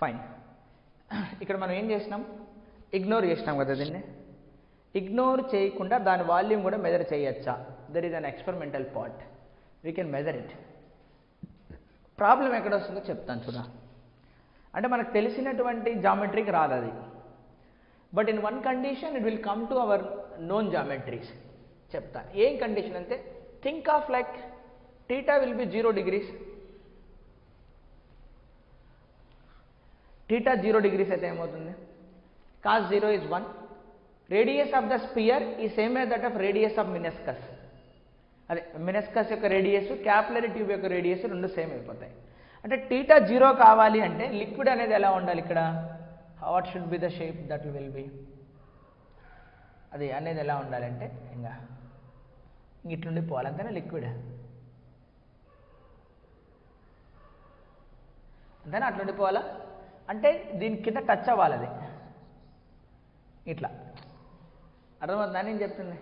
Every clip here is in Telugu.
ఫైన్. ఇక్కడ మనం ఏం చేసినాం, ఇగ్నోర్ చేసినాం కదా దీన్ని. ఇగ్నోర్ చేయకుండా దాని వాల్యూమ్ కూడా మెజర్ చేయొచ్చా? There is an experimental part, we can measure it. Problem ఎక్కడ వస్తుందో చెప్తాను చూడ. అంటే మనకు తెలిసినటువంటి జామెట్రీకి రాదు అది, but in one condition it will come to our known geometries. చెప్తా ఏం కండిషన్ అంటే, think of like theta will be 0 degrees. theta 0 degrees అయితే ఏమవుతుంది, cos 0 is 1. Radius of the sphere is same as that of radius of meniscus. అదే మెనిస్కస్ యొక్క రేడియస్, క్యాపిలరీ ట్యూబ్ యొక్క రేడియస్ రెండు సేమ్ అయిపోతాయి. అంటే theta 0 కావాలి అంటే లిక్విడ్ అనేది ఎలా ఉండాలి ఇక్కడ, what should be the shape that will be, అది అనేది ఎలా ఉండాలంటే ఇంకా ఇట్లుండి పోవాలి అంతేనా, లిక్విడ్ అంతేనా, అట్లుండి పోవాలా. అంటే దీని కింద టచ్ అవ్వాలి అది ఇట్లా, అర్థమవుతుందా నేను చెప్తుంది.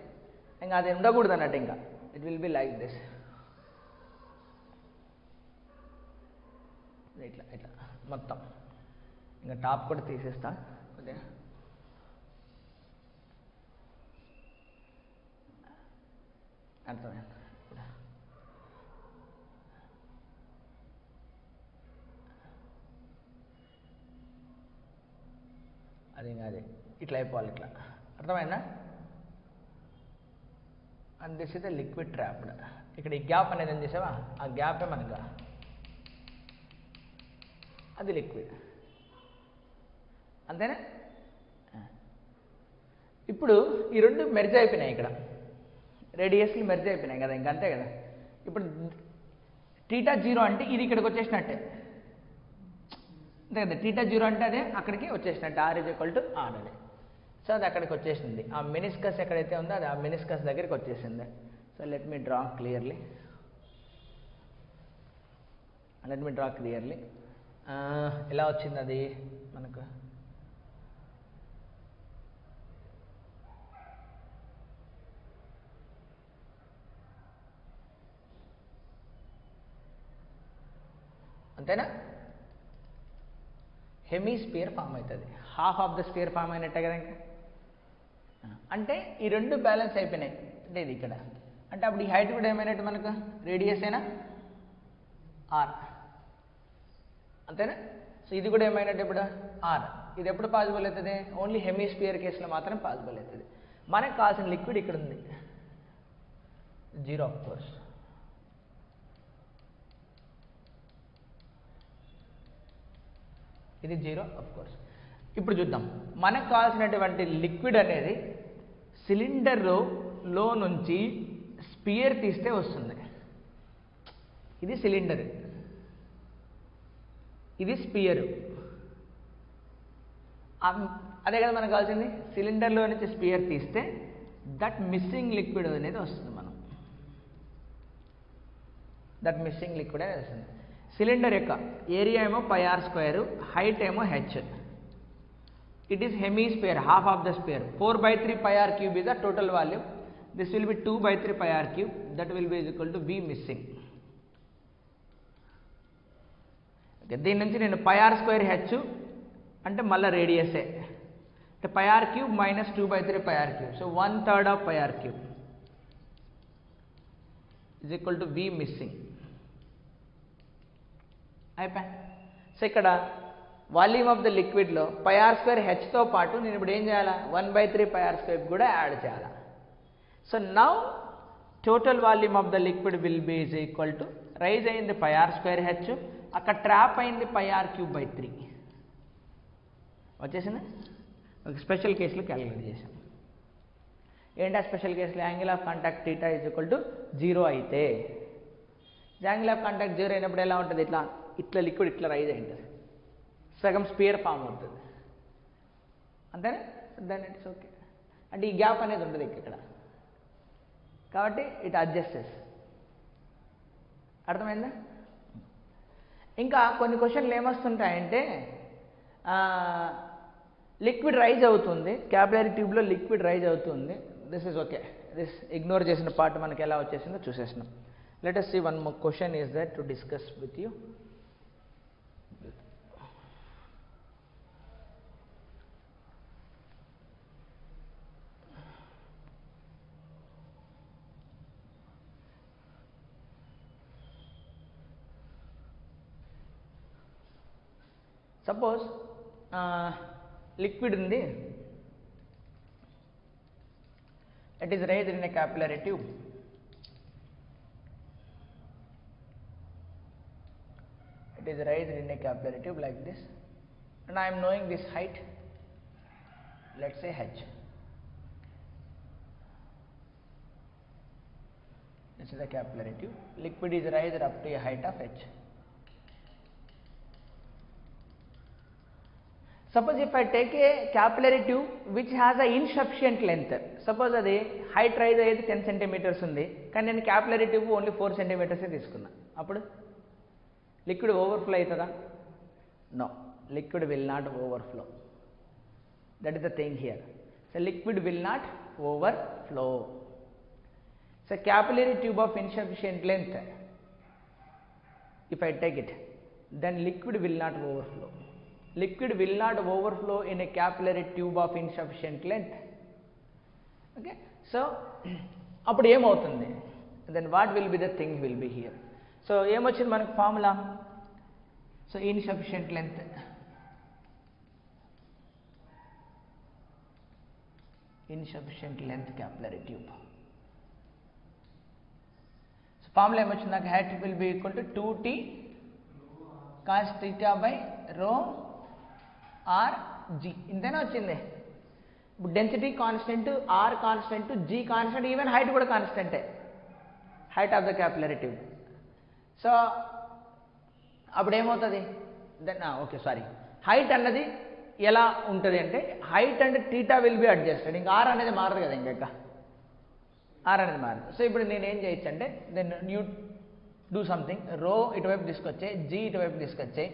ఇంకా అది ఉండకూడదు అన్నట్టు, ఇంకా it will be like this, ఇట్లా ఇట్లా మొత్తం. ఇంకా టాప్ కూడా తీసేస్తా కొద్దిగా. అర్థమైంది. అది అదే ఇట్లా అయిపోవాలి, ఇట్లా అర్థమైందా. And this is the liquid trapped. ఇక్కడ ఈ గ్యాప్ అనేది ఏం చేసావా, ఆ గ్యాపే మనకు అది లిక్విడ్, అంతేనా. ఇప్పుడు ఈ రెండు మెర్జ్ అయిపోయినాయి, ఇక్కడ రేడియస్లు మెర్జ్ అయిపోయినాయి కదా, ఇంకంతే కదా. ఇప్పుడు theta 0 అంటే ఇది ఇక్కడికి వచ్చేసినట్టే, అంతే కదా. theta 0 అంటే అదే అక్కడికి వచ్చేసినట్టు, r is equal to r అని. సో అది అక్కడికి వచ్చేసింది, ఆ మెనిస్కస్ ఎక్కడైతే ఉందో అది ఆ మెనిస్కస్ దగ్గరికి వచ్చేసింది. So let me draw clearly, ఎలా వచ్చింది అది మనకు, అంతేనా. హెమీస్పియర్ ఫామ్ అవుతుంది, half of the sphere form అయినట్టే కదా. ఇంకా అంటే ఈ రెండు బ్యాలెన్స్ అయిపోయినాయి, అంటే ఇది ఇక్కడ, అంటే అప్పుడు ఈ హైట్ కూడా ఏమైనట్టు మనకు, రేడియస్ అయినా ఆర్, అంతేనా. సో ఇది కూడా ఏమైనట్టు ఇప్పుడు ఆర్. ఇది ఎప్పుడు పాసిబుల్ అవుతుంది, ఓన్లీ హెమీస్పియర్ కేసులో మాత్రం పాసిబుల్ అవుతుంది. మనకు కావాల్సిన లిక్విడ్ ఇక్కడ ఉంది, 0 ఆఫ్ కోర్స్. ఇది 0 ఆఫ్ కోర్స్. ఇప్పుడు చూద్దాం, మనకు కావాల్సినటువంటి లిక్విడ్ అనేది సిలిండర్లో నుంచి స్పియర్ తీస్తే వస్తుంది. ఇది సిలిండర్, ఇది స్పియర్, అదే కదా మనకు కావాల్సింది. సిలిండర్లో నుంచి స్పియర్ తీస్తే దట్ మిస్సింగ్ లిక్విడ్ అనేది వస్తుంది, మనం దట్ మిస్సింగ్ లిక్విడ్ అనేది వస్తుంది. సిలిండర్ యొక్క ఏరియా ఏమో πr², హైట్ ఏమో h. It is hemisphere, half of the spear. 4/3 πr³ is the total volume. This will be 2/3 πr³. That will be equal to V missing. Okay, దీని నుంచి నేను πr²h అంటే మళ్ళీ రేడియసే, అంటే πr³ - 2/3 πr³. So 1/3 of πr³ is equal to V missing. అయిపోయా. సో ఇక్కడ వాల్యూమ్ ఆఫ్ ద లిక్విడ్లో πr²hతో పాటు నేను ఇప్పుడు ఏం చేయాలా, 1/3 πr² కూడా యాడ్ చేయాలా. So now total volume of the liquid will be is equal to, rise అయింది πr²h, అక్కడ ట్రాప్ అయింది πr³/3 వచ్చేసింది. ఒక స్పెషల్ కేసులో క్యాలిక్యులేట్ చేసాం. ఏంటి ఆ స్పెషల్ కేసులో, angle of contact θ is equal to 0 అయితే, యాంగిల్ ఆఫ్ కాంటాక్ట్ 0 అయినప్పుడు ఎలా ఉంటుంది, ఇట్లా ఇట్లా లిక్విడ్ ఇట్లా రైజ్ అయి ఉంటుంది, సగం స్పియర్ ఫామ్ అవుతుంది, అంతేనా. దాన్ ఇట్స్ ఓకే. అంటే ఈ గ్యాప్ అనేది ఉంటుంది ఇక్కడ, కాబట్టి ఇట్ అడ్జస్టెస్. అర్థమైందా. ఇంకా కొన్ని క్వశ్చన్లు ఏమొస్తుంటాయంటే, లిక్విడ్ రైజ్ అవుతుంది, క్యాపిలరీ ట్యూబ్లో లిక్విడ్ రైజ్ అవుతుంది. This is okay, this ignore చేసిన పార్ట్ మనకి ఎలా వచ్చేసిందో చూసేసినాం. Let us see one more question is there to discuss with you. Suppose liquid ఉంది, it is raised in a capillary tube. It is raised in a capillary tube like this, and I am knowing this height, let's say h. This is the capillary tube. Liquid is raised up to a height of h. Suppose if I take a capillary tube which has a insufficient length, suppose అది హైట్ రైజ్ అయ్యేది 10 సెంటీమీటర్స్ ఉంది, కానీ నేను క్యాపిలరీ ట్యూబ్ ఓన్లీ 4 సెంటీమీటర్సే తీసుకున్నా, అప్పుడు లిక్విడ్ ఓవర్ఫ్లో అవుతుందా? No, liquid will not overflow. That is the thing here. So liquid will not overflow. So capillary tube of insufficient length, if I take it, then liquid will not overflow. Liquid will not overflow in a capillary tube of insufficient length. Okay, so appudu em avutundi, then what will be the thing will be here. So em ochindi manaku formula. So insufficient length, insufficient length capillary tube. So formula em ochindi నాకు height will be equal to 2t cos theta by rho r g. ఇంతేనా వచ్చింది. ఇప్పుడు density constant, r constant, g constant, even height కూడా కాన్స్టెంటే, height of the capillary tube. So అప్పుడు ఏమవుతుంది, దెన్ ఓకే సారీ, హైట్ అన్నది ఎలా ఉంటుంది అంటే height and theta will be adjusted. ఇంకా ఆర్ అనేది మారదు కదా, ఇంకా ఆర్ అనేది మారదు. సో ఇప్పుడు నేను ఏం చేయొచ్చు అంటే దెన్ యూ డూ సంథింగ్, రో ఇటువైపు తీసుకొచ్చాయి, జీ ఇటువైపు తీసుకొచ్చాయి,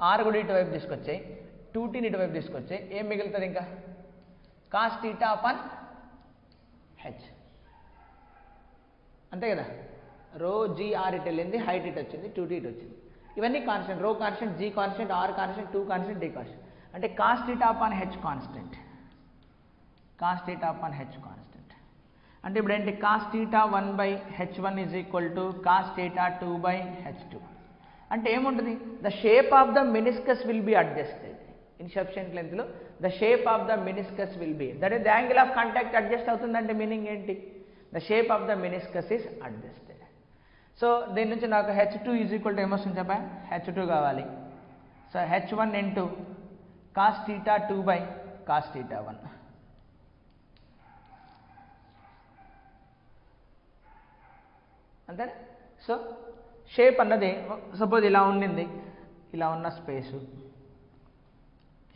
ఆర్ కూడా ఇటువైపు తీసుకొచ్చాయి, 2tని ఇటువైపు తీసుకొచ్చాయి, ఏం మిగులుతుంది ఇంకా కాస్ టీటా అపాన్ హెచ్, అంతే కదా. రో జీ ఆర్ ఇటు వెళ్ళింది, హైట్ ఇటు వచ్చింది, 2t ఇటు వచ్చింది, ఇవన్నీ constant. Rho constant, g constant, r constant, 2 constant, d constant. అంటే cos theta upon h constant, cos theta upon h constant. అంటే ఇప్పుడు ఏంటి, cos theta 1/h1 is equal to cos theta 2/h2. అంటే ఏముంటుంది, the shape of the meniscus will be adjusted. Insufficient లెంత్లో the shape of the meniscus will be, that is the angle of contact adjust అవుతుందంటే మీనింగ్ ఏంటి, the shape of the meniscus is adjusted. So దీని నుంచి నాకు h2 ఈజ్ ఈక్వల్ టు ఏమొస్తుంది చెప్పా, h2 కావాలి. So h1 into cos theta 2/కాస్ టీటా 1. అంతేనా. సో షేప్ అన్నది సపోజ్ ఇలా ఉండింది, ఇలా ఉన్న space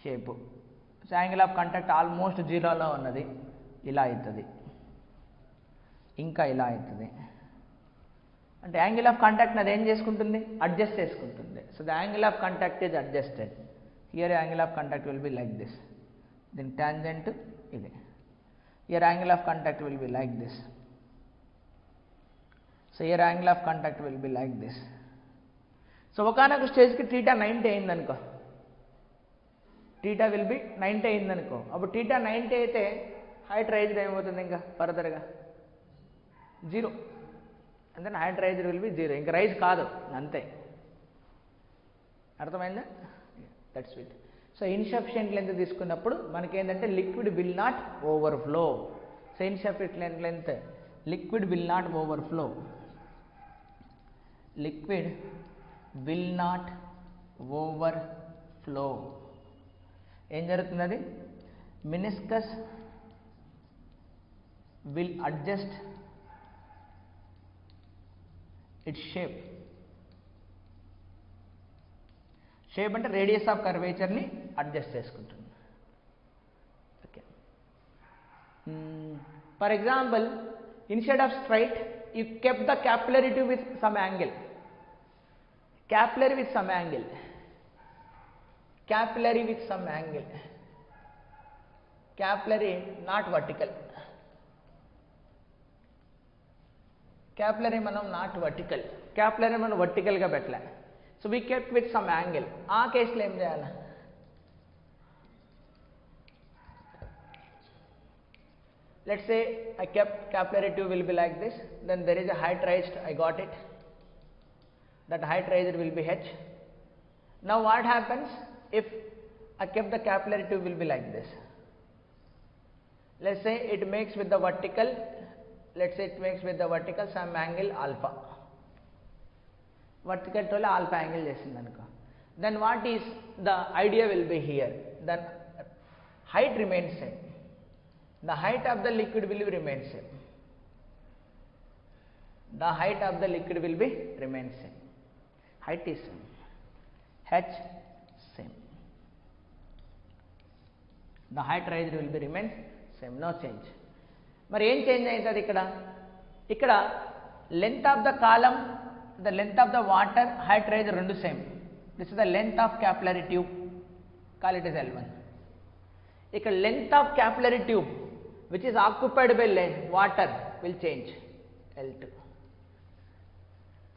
shape, so angle of contact almost జీరోలో ఉన్నది, ఇలా అవుతుంది, ఇంకా ఇలా అవుతుంది. అంటే యాంగిల్ ఆఫ్ కాంటాక్ట్ అది ఏం చేసుకుంటుంది, అడ్జస్ట్ చేసుకుంటుంది. So the angle of contact is adjusted. Here angle of contact will be like this, దీని టాంజెంట్ ఇది. Here angle of contact will be like this. So here angle of contact will be like this. So ఒకనొక స్టేజ్కి టీటా 90 అయిందనుకో, టీటా విల్ బి 90 అయిందనుకో, అప్పుడు టీటా 90 అయితే హైట్ రైజ్డ్ ఏమవుతుంది, ఇంకా ఫర్దర్గా 0. అంతే, హైట్ రైజ్డ్ విల్ బి 0, ఇంకా రైజ్ కాదు, అంతే. అర్థమైందా, that's it. So insufficient length తీసుకున్నప్పుడు మనకేంటంటే liquid will not overflow. So insufficient length, liquid will not overflow, liquid will not overflow. ఏం జరుగుతుంది, అది meniscus will adjust it's shape. Shape అంటే రేడియస్ ఆఫ్ కర్వేచర్ని అడ్జస్ట్ చేసుకుంటుంది. Okay, for example instead of straight you kept the capillary tube with some angle, capillary with some angle, capillary with some angle, capillary not vertical, capillary మనం not vertical, capillary మనం vertical గా పెట్టలే. So we kept with some angle. ఆ కేసులో ఏం చేయాలి, let's say I kept capillary tube will be like this, then there is a height raised, I got it, that height raised will be h, Now what happens if I kept the capillary tube will be like this? Let's say it makes with the vertical, let's say it makes with the vertical some angle alpha. Vertical to alpha angle chesindi anuko. Then what is the idea will be here? Then height remains same. The height of the liquid will remain same. The height of the liquid will be remain same. Height is same. H same. The height raised will be remain same, no change. మరి ఏం చేంజ్ అవుతుంది ఇక్కడ length of the column, the length of the water, height rise రెండు same. This is the length of capillary tube, call it is L1. ఇక్కడ length of capillary tube which is occupied by water will change, L2.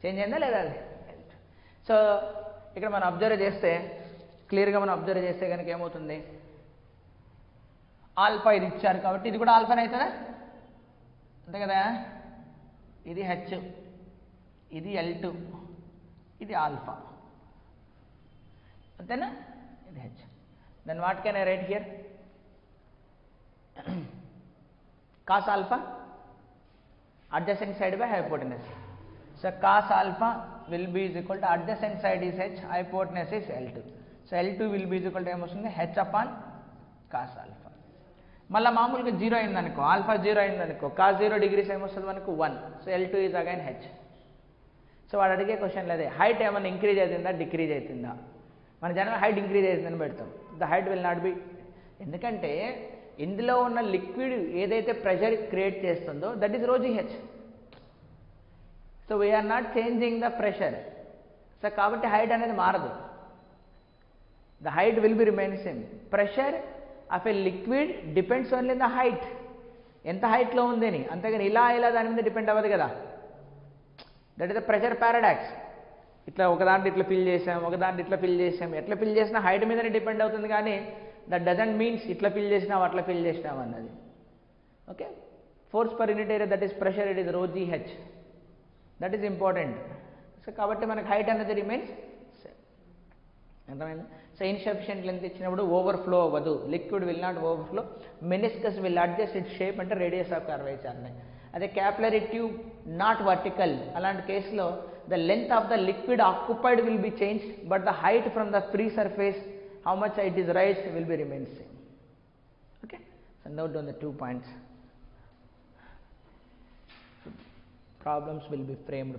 Change అయిందా లేదా అది? సో ఇక్కడ మనం అబ్జర్వ్ చేస్తే క్లియర్గా మనం అబ్జర్వ్ చేస్తే కనుక ఏమవుతుంది, ఆల్ఫా ఇది ఇచ్చారు కాబట్టి ఇది కూడా ఆల్ఫానే అవుతుందా, అంతే కదా. ఇది హెచ్, ఇది L2, ఇది ఆల్ఫా, అంతేనా. ఇది H. Then what can I write here? Cos alpha adjacent side by hypotenuse. So cos alpha will be is equal to adjacent side is h, hypotenuse is L2. So L2 will be is equal to ఏమొస్తుంది, h upon cos alpha. మళ్ళీ మామూలుగా జీరో అయిందనుకో, ఆల్ఫా జీరో అయిందనుకో, cos 0 degrees ఏమొస్తుంది మనకు 1. So L2 is again h. So వాడు అడిగే క్వశ్చన్ లేదే, హైట్ ఏమైనా ఇంక్రీజ్ అవుతుందా డిక్రీజ్ అవుతుందా? మన జనరల్ హైట్ ఇంక్రీజ్ అవుతుందని పెడతాం. The height will not be, ఎందుకంటే ఇందులో ఉన్న లిక్విడ్ ఏదైతే ప్రెషర్ క్రియేట్ చేస్తుందో that is rho g h. So we're not changing the pressure. So కాబట్టి హైట్ అనేది మారదు. The height will be remain same. Pressure of a liquid depends only the height, ఎంత హైట్లో ఉంది అని, అంతేగాని ఇలా దాని మీద డిపెండ్ అవ్వదు కదా. That is the pressure paradox. ఇట్లా ఒక దాంట్లో ఇట్లా ఫిల్ చేసాం, ఒక దాంట్లో ఇట్లా ఫిల్ చేసాం, ఎట్లా ఫిల్ చేసినా హైట్ మీదనే డిపెండ్ అవుతుంది, కానీ దట్ డజంట్ మీన్స్ ఇట్లా ఫిల్ చేసినాం అట్లా ఫిల్ చేసినాం అన్నది. Okay, force per unit area that is pressure, it is rho g h. That is important. So కాబట్టి మనకు హైట్ అనేది రిమైన్స్ సేమ్. అర్థమైంది? సో ఇన్సఫిషియెంట్ లెంత్ ఇచ్చినప్పుడు ఓవర్ఫ్లో అవ్వదు, liquid will not overflow, meniscus will adjust it shape అంటే రేడియస్ ఆఫ్ కర్వేచర్. అదే క్యాపిలరీ ట్యూబ్ నాట్ వర్టికల్, అలాంటి కేసులో the length of the liquid occupied will be change, but the height from the free surface, how much it is raised, will be remains same. Okay, so note down the 2 points. Problems will be framed